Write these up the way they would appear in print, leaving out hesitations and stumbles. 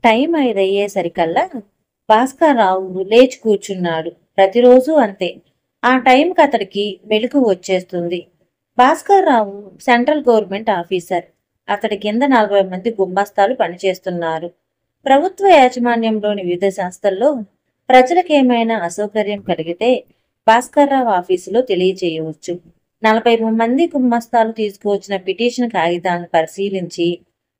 Time 5 అయ్యేసరికల్లా Bhaskar Rao లేచి కూర్చున్నాడు. ప్రతిరోజు అంతే. ఆ టైంకి అతడికి మెలకువ వచ్చేస్తుంది. Bhaskar Rao central government officer. అతడి కింద 40 మంది గుమాస్తాలు పనిచేస్తున్నారు. ప్రభుత్వ యాజమాన్యంలోని వివిధ సంస్థల్లో ప్రజలకేమైనా అసౌకర్యం కలిగితే భాస్కర్రావు ఆఫీసులో తెలియచేయవచ్చు. 40 మంది గుమాస్తాలు తీసుకువచ్చిన పిటిషన్ కాగితాలను పరిశీలించి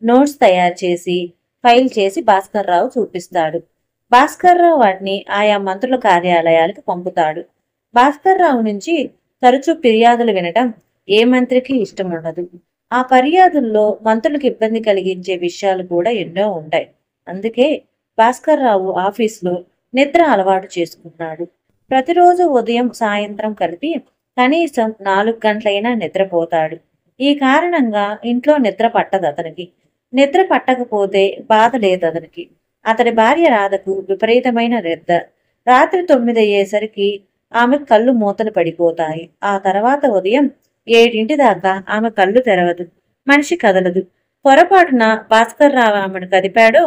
నోట్స్ తయారు చేసి ఫైల్ చేసి భాస్కర్రావు చూపిస్తాడు. భాస్కర్రావు వాటిని ఆయా మంత్రుల కార్యాలయాలకు పంపుతాడు. భాస్కర్రావు నుంచి తరచూ ఫిర్యాదులు వినటం ఏ మంత్రికి ఇష్టం ఉండదు. ఆ ఫిర్యాదుల్లో మంత్రులకు ఇబ్బంది కలిగించే విషయాలు కూడా ఎన్నో ఉంటాయి. అందుకే భాస్కర్రావు ఆఫీసులో నిద్ర అలవాటు చేసుకున్నాడు. ప్రతిరోజు ఉదయం సాయంత్రం కలిపి కనీసం 4 గంటలైనా నిద్రపోతాడు. ఈ కారణంగా ఇంట్లో నిద్ర పట్టదు అతనికి. నిద్ర పట్టకపోతే బాధ లేదు అతనికి. అతడి భార్య రాధకు విపరీతమైన నిద్ర. రాత్రి 9 అయ్యేసరికి ఆమె కళ్ళు మూతలు పడిపోతాయి. ఆ తర్వాత ఉదయం 7 దాకా ఆమె కళ్ళు తెరవదు. మనిషి కదలదు. పొరపాటున భాస్కర్రావు ఆమెను కదిపాడో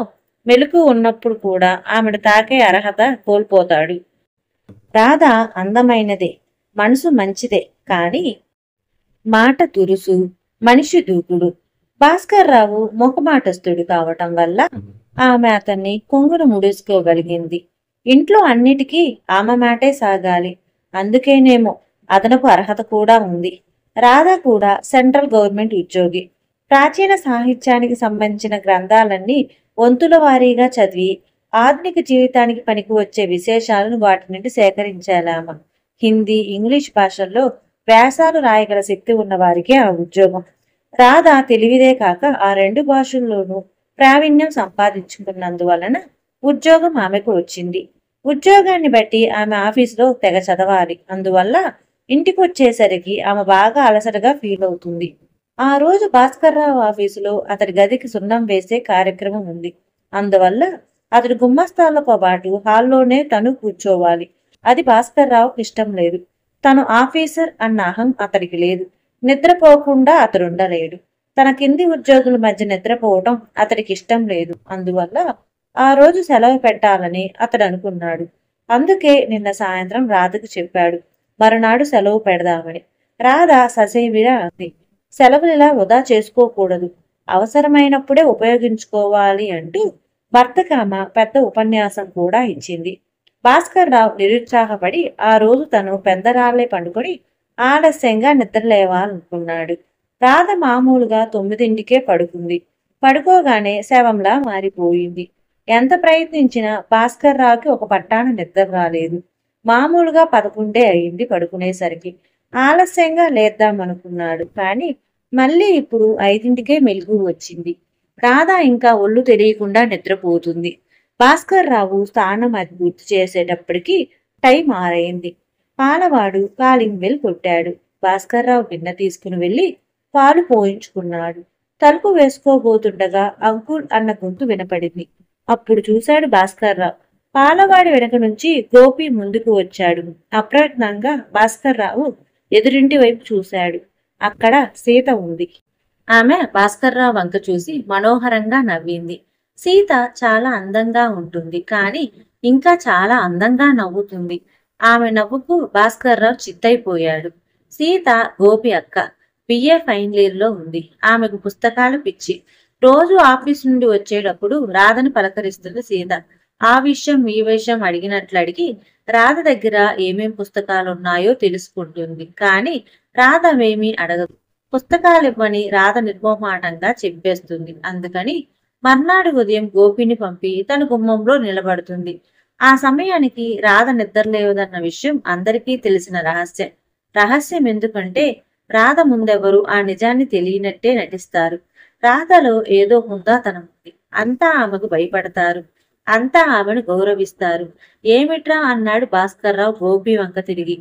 మెలకు ఉన్నప్పుడు కూడా ఆమెను తాకే అర్హత కోల్పోతాడు. రాధ అందమైనదే, మనసు మంచిదే, కానీ మాట దురుసు, మనిషి దూకుడు. భాస్కర్రావు మొహమాటస్తుడు కావటం వల్ల ఆమె అతన్ని కొంగును ముడేసుకోగలిగింది. ఇంట్లో అన్నిటికీ ఆమె మాటే సాగాలి. అందుకేనేమో అదనపు అర్హత కూడా ఉంది. రాధ కూడా సెంట్రల్ గవర్నమెంట్ ఉద్యోగి. ప్రాచీన సాహిత్యానికి సంబంధించిన గ్రంథాలన్నీ వంతుల వారీగా చదివి ఆధునిక జీవితానికి పనికి వచ్చే విశేషాలను వాటి నుండి సేకరించాలామ. హిందీ, ఇంగ్లీష్ భాషల్లో వ్యాసాలు రాయగల శక్తి ఉన్న వారికి ఆ ఉద్యోగం. రాధ తెలివిదే కాక ఆ 2 భాషల్లోనూ ప్రావీణ్యం సంపాదించుకున్నందువలన ఉద్యోగం ఆమెకు వచ్చింది. ఉద్యోగాన్ని బట్టి ఆమె ఆఫీసులో తెగ చదవాలి. అందువల్ల ఇంటికి వచ్చేసరికి ఆమె బాగా అలసటగా ఫీల్ అవుతుంది. ఆ రోజు భాస్కర్రావు ఆఫీసులో అతడి గదికి సున్నం వేసే కార్యక్రమం ఉంది. అందువల్ల అతడు గుమ్మస్తాలతో పాటు హాల్లోనే తను కూర్చోవాలి. అది భాస్కర్రావుకి ఇష్టం లేదు. తను ఆఫీసర్ అన్న అహం అతడికి లేదు. నిద్రపోకుండా అతడుండలేడు. తన కింది ఉద్యోగుల మధ్య నిద్రపోవటం అతడికి ఇష్టం లేదు. అందువల్ల ఆ రోజు సెలవు పెట్టాలని అతడు అనుకున్నాడు. అందుకే నిన్న సాయంత్రం రాధకు చెప్పాడు మరునాడు సెలవు పెడదామని. రాధ ససేమిరా అంది. సెలవులిలా వృధా చేసుకోకూడదు, అవసరమైనప్పుడే ఉపయోగించుకోవాలి అంటూ భర్తకామ పెద్ద ఉపన్యాసం కూడా ఇచ్చింది. భాస్కర్రావు నిరుత్సాహపడి ఆ రోజు తను పెందరాళ్ళే పండుకొని ఆలస్యంగా నిద్రలేవాలనుకున్నాడు. రాధ మామూలుగా 9కే పడుకుంది. పడుకోగానే శవంలా మారిపోయింది. ఎంత ప్రయత్నించినా భాస్కర్రావుకి ఒక పట్టాన నిద్ర రాలేదు. మామూలుగా 11 అయింది పడుకునేసరికి. ఆలస్యంగా లేద్దామనుకున్నాడు. కానీ మళ్ళీ ఇప్పుడు 5కే మెలుగు వచ్చింది. రాధ ఇంకా ఒళ్ళు తెలియకుండా నిద్రపోతుంది. భాస్కర్రావు స్నానం అది పూర్తి చేసేటప్పటికి టైం 6 అయింది. పాలవాడు కాలింగ్ బెల్ కొట్టాడు. భాస్కర్రావు గిన్నె తీసుకుని వెళ్ళి పాలు పోయించుకున్నాడు. తలుపు వేసుకోబోతుండగా అంకుల్ అన్న గొంతు వినపడింది. అప్పుడు చూశాడు భాస్కర్రావు. పాలవాడి వెనక నుంచి గోపి ముందుకు వచ్చాడు. అప్రయత్నంగా భాస్కర్రావు ఎదురింటి వైపు చూశాడు. అక్కడ సీత ఉంది. ఆమె భాస్కర్రావు వంక చూసి మనోహరంగా నవ్వింది. సీత చాలా అందంగా ఉంటుంది, కానీ ఇంకా చాలా అందంగా నవ్వుతుంది. ఆమె నవ్వుకు భాస్కర్రావు చిత్తైపోయాడు. సీత గోపి అక్క. బిఏ ఫైనల్ ఇయర్లో ఉంది. ఆమెకు పుస్తకాలు పిచ్చి. రోజు ఆఫీస్ నుండి వచ్చేటప్పుడు రాధని పలకరిస్తుంది సీత. ఆ విషయం ఈ విషయం అడిగినట్లు అడిగి రాధ దగ్గర ఏమేం పుస్తకాలు ఉన్నాయో తెలుసుకుంటుంది. కానీ రాధ అవేమీ అడగదు. పుస్తకాలు ఇవ్వని రాధ నిర్మోహమాటంగా చెప్పేస్తుంది. అందుకని మర్నాడు ఉదయం గోపిని పంపి తన గుమ్మంలో నిలబడుతుంది. ఆ సమయానికి రాధ నిద్రలేవదన్న విషయం అందరికీ తెలిసిన రహస్యం. రహస్యం ఎందుకంటే రాధ ముందెవరు ఆ నిజాన్ని తెలియనట్టే నటిస్తారు. రాధలో ఏదో హుందాతనం ఉంది. అంతా ఆమెకు భయపడతారు. అంతా ఆమెను గౌరవిస్తారు. ఏమిట్రా అన్నాడు భాస్కర్రావు గోపి వంక తిరిగి.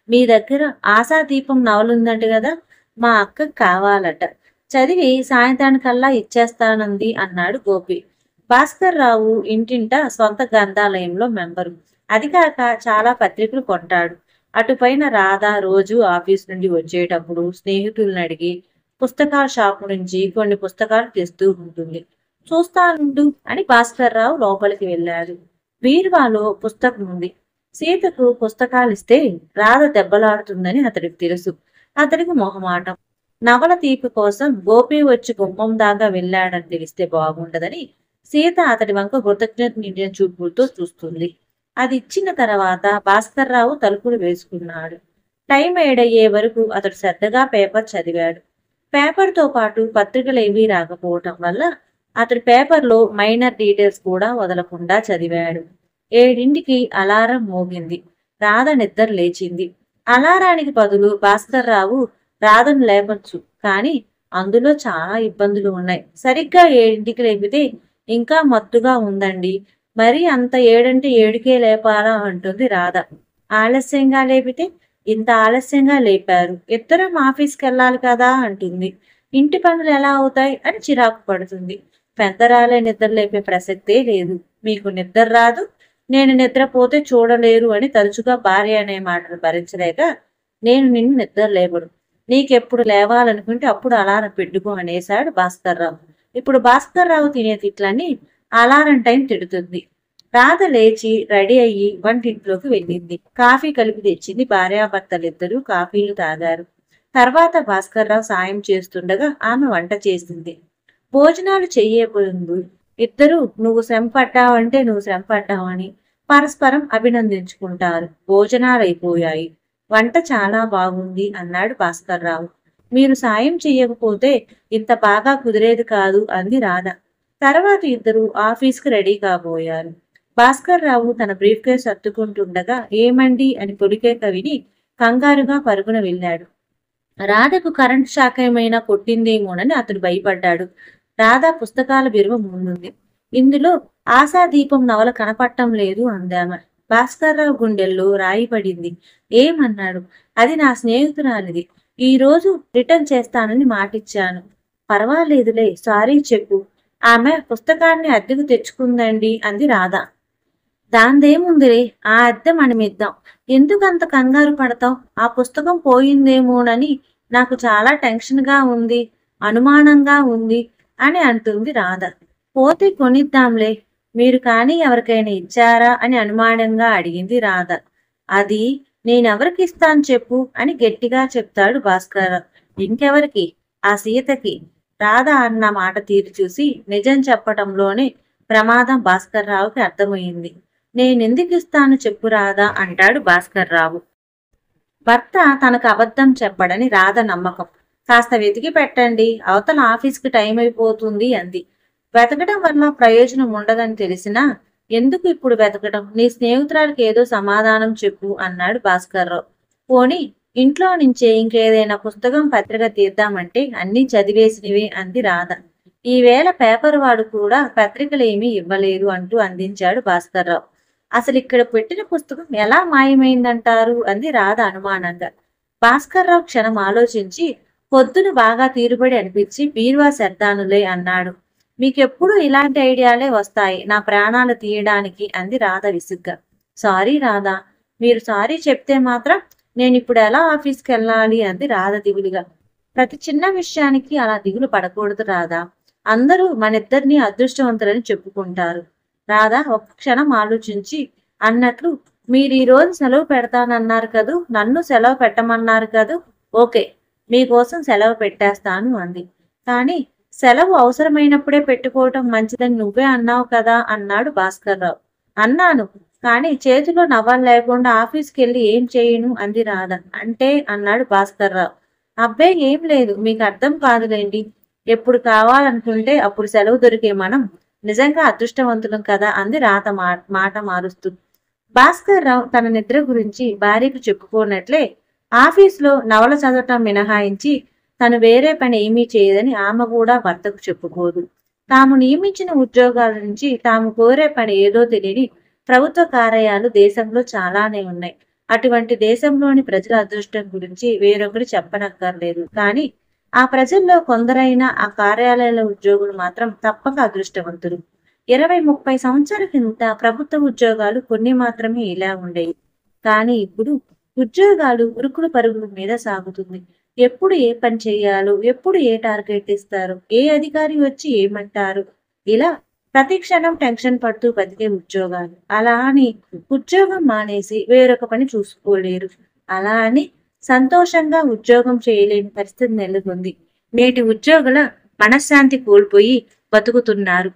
మీ దగ్గర ఆశాదీపం నవలుందంట కదా, మా అక్కకు కావాలట. చదివి సాయంత్రానికల్లా ఇచ్చేస్తానంది అన్నాడు గోపి. భాస్కర్రావు ఇంటింట సొంత గ్రంథాలయంలో మెంబరు. అది కాక చాలా పత్రికలు కొంటాడు. అటుపైన రాధ రోజు ఆఫీస్ నుండి వచ్చేటప్పుడు స్నేహితులను అడిగి పుస్తకాల షాపు నుంచి కొన్ని పుస్తకాలు తెస్తూ ఉంటుంది. చూస్తానుండు అని భాస్కర్రావు లోపలికి వెళ్ళాడు. బీరువాలో పుస్తకం ఉంది. సీతకు పుస్తకాలిస్తే రాధ దెబ్బలాడుతుందని అతడికి తెలుసు. అతడికి మొహమాటం. నవల తీపి కోసం గోపి వచ్చి గుమ్మం దాకా వెళ్ళాడని తెలిస్తే బాగుండదని సీత అతడి వంక కృతజ్ఞత నిండిన చూపులతో చూస్తుంది. అది ఇచ్చిన తర్వాత భాస్కర్రావు తలుపులు వేసుకున్నాడు. టైం ఏడయ్యే వరకు అతడు శ్రద్ధగా పేపర్ చదివాడు. పేపర్తో పాటు పత్రికలేవీ రాకపోవటం వల్ల అతడి పేపర్లో మైనర్ డీటెయిల్స్ కూడా వదలకుండా చదివాడు. 7ంటికి అలారం మోగింది. రాధ నిద్ర లేచింది. అలారానికి బదులు భాస్కర్రావు రాధను లేపొచ్చు, కానీ అందులో చాలా ఇబ్బందులు ఉన్నాయి. సరిగ్గా 7ంటికి లేపితే ఇంకా మత్తుగా ఉందండి. మరి అంత 7 అంటే 7కే లేపాలా అంటుంది రాధ. ఆలస్యంగా లేపితే ఇంత ఆలస్యంగా లేపారు, ఇద్దరం ఆఫీస్కి వెళ్ళాలి కదా అంటుంది. ఇంటి పనులు ఎలా అవుతాయి అని చిరాకు పడుతుంది. పెద్దరాలే నిద్ర లేపే ప్రసక్తే లేదు. మీకు నిద్ర రాదు, నేను నిద్రపోతే చూడలేరు అని తరచుగా భార్య అనే మాటలు భరించలేక నేను నిన్ను నిద్ర లేపడు, నీకెప్పుడు లేవాలనుకుంటే అప్పుడు అలారం పెట్టుకో అనేశాడు భాస్కర్రావు. ఇప్పుడు భాస్కర్రావు తినే తిట్లని అలారం టైం తిడుతుంది. రాధ లేచి రెడీ అయ్యి వంటింట్లోకి వెళ్ళింది. కాఫీ కలిపి తెచ్చింది. భార్యాభర్తలిద్దరూ కాఫీలు తాగారు. తర్వాత భాస్కర్రావు సాయం చేస్తుండగా ఆమె వంట చేసింది. భోజనాలు చెయ్యబోయింది. ఇద్దరు నువ్వు శ్రమ పడ్డావంటే నువ్వు శ్రమ పడ్డావని పరస్పరం అభినందించుకుంటారు. భోజనాలైపోయాయి. వంట చాలా బాగుంది అన్నాడు భాస్కర్రావు. మీరు సాయం చెయ్యకపోతే ఇంత బాగా కుదిరేది కాదు అంది రాధ. తర్వాత ఇద్దరు ఆఫీస్కి రెడీ కాబోయారు. భాస్కర్రావు తన బ్రీఫ్ కేస్ సర్దుకుంటుండగా ఏమండి అని పొలికేక విని కంగారుగా పరుగున వెళ్ళాడు. రాధకు కరెంట్ షాక్ ఏమైనా కొట్టిందేమోనని అతడు భయపడ్డాడు. రాధ పుస్తకాల బిరువ ముందుంది. ఇందులో ఆశాదీపం నవల కనపడటం లేదు అందామె. భాస్కర్రావు గుండెల్లో రాయి పడింది. ఏమన్నాడు? అది నా స్నేహితురాలిది. ఈ రోజు రిటర్న్ చేస్తానని మాటిచ్చాను. పర్వాలేదులే, సారీ చెప్పు. ఆమె పుస్తకాన్ని అద్దెకు తెచ్చుకుందండి అంది రాధ. దాందేముందిరే, ఆ అద్దె మనమిద్దాం. ఎందుకంత కంగారు పడతావు? ఆ పుస్తకం పోయిందేమోనని నాకు చాలా టెన్షన్గా ఉంది, అనుమానంగా ఉంది అని అంటుంది రాధ. పోతే కొనిద్దాంలే, మీరు కానీ ఎవరికైనా ఇచ్చారా అని అనుమానంగా అడిగింది రాధ. అది నేనెవరికి ఇస్తాను చెప్పు అని గట్టిగా చెప్తాడు భాస్కర్రావు. ఇంకెవరికి? ఆ సీతకి. రాధ అన్న మాట తీరు చూసి నిజం చెప్పటంలోనే ప్రమాదం భాస్కర్రావుకి అర్థమైంది. నేనెందుకు ఇస్తాను చెప్పు రాధా అంటాడు భాస్కర్రావు. భర్త తనకు అబద్ధం చెప్పడని రాధ నమ్మకం. కాస్త వెతికి పెట్టండి, అవతల ఆఫీస్కి టైం అయిపోతుంది అంది. వెతకడం వల్ల ప్రయోజనం ఉండదని తెలిసినా ఎందుకు ఇప్పుడు వెతకడం? నీ స్నేహితురాలకి ఏదో సమాధానం చెప్పు అన్నాడు భాస్కర్రావు. పోనీ ఇంట్లో నుంచే ఇంకేదైనా పుస్తకం పత్రిక తీద్దామంటే అన్నీ చదివేసినవే అంది రాధ. ఈవేళ పేపర్ వాడు కూడా పత్రికలేమీ ఇవ్వలేదు అంటూ అందించాడు భాస్కర్రావు. అసలు ఇక్కడ పెట్టిన పుస్తకం ఎలా మాయమైందంటారు అంది రాధ అనుమానంగా. భాస్కర్రావు క్షణం ఆలోచించి పొద్దున బాగా తీరుబడి అనిపించి బీరువా సర్దానులే అన్నాడు. మీకెప్పుడు ఇలాంటి ఐడియాలే వస్తాయి నా ప్రాణాలు తీయడానికి అంది రాధ విసుగ్గా. సారీ రాధా, మీరు సారీ చెప్తే మాత్రం నేను ఇప్పుడు ఎలా ఆఫీస్కి వెళ్ళాలి అంది రాధ దిగులుగా. ప్రతి చిన్న విషయానికి అలా దిగులు పడకూడదు రాధా. అందరూ మనిద్దరినీ అదృష్టవంతులని చెప్పుకుంటారు. రాధ ఒక్క క్షణం ఆలోచించి అన్నట్లు, మీరు ఈ రోజు సెలవు పెడతానన్నారు కదూ, నన్ను సెలవు పెట్టమన్నారు కదూ, ఓకే మీకోసం సెలవు పెట్టేస్తాను అంది. కానీ సెలవు అవసరమైనప్పుడే పెట్టుకోవటం మంచిదని నువ్వే అన్నావు కదా అన్నాడు భాస్కర్రావు. అన్నాను, కానీ చేతిలో నవ్వాలి లేకుండా ఆఫీస్కి వెళ్ళి ఏం చేయను అంది రాధ. అంటే అన్నాడు భాస్కర్రావు. అబ్బే ఏం లేదు, మీకు అర్థం కాదులేండి. ఎప్పుడు కావాలనుకుంటే అప్పుడు సెలవు దొరికే మనం నిజంగా అదృష్టవంతులం కదా అంది రాధ మాట మారుస్తూ. భాస్కర్రావు తన నిద్ర గురించి భార్యకు చెప్పుకోనట్లే ఆఫీస్లో నవల చదవటం మినహాయించి తను వేరే పని ఏమీ చేయదని ఆమె కూడా భర్తకు చెప్పుకోదు. తాము నియమించిన ఉద్యోగాల నుంచి తాము కోరే పని ఏదో తెలియని ప్రభుత్వ కార్యాలయాలు దేశంలో చాలానే ఉన్నాయి. అటువంటి దేశంలోని ప్రజల అదృష్టం గురించి వేరొకరు చెప్పనక్కర్లేదు. కానీ ఆ ప్రజల్లో కొందరైనా ఆ కార్యాలయాల ఉద్యోగులు మాత్రం తప్పక అదృష్టవంతులు. 20-30 సంవత్సరాల కింద ప్రభుత్వ ఉద్యోగాలు కొన్ని మాత్రమే ఇలా ఉండేవి. కానీ ఇప్పుడు ఉద్యోగాలు ఉరుకుడు పరుగుల మీద సాగుతుంది. ఎప్పుడు ఏ పని చేయాలో, ఎప్పుడు ఏ టార్గెట్ ఇస్తారు, ఏ అధికారి వచ్చి ఏమంటారు, ఇలా ప్రతి క్షణం టెన్షన్ పడుతూ బతికే ఉద్యోగాలు. అలా అని ఉద్యోగం మానేసి వేరొక పని చూసుకోలేరు. అలా అని సంతోషంగా ఉద్యోగం చేయలేని పరిస్థితి నెలకొంది. నేటి ఉద్యోగుల మనశ్శాంతి కోల్పోయి బతుకుతున్నారు.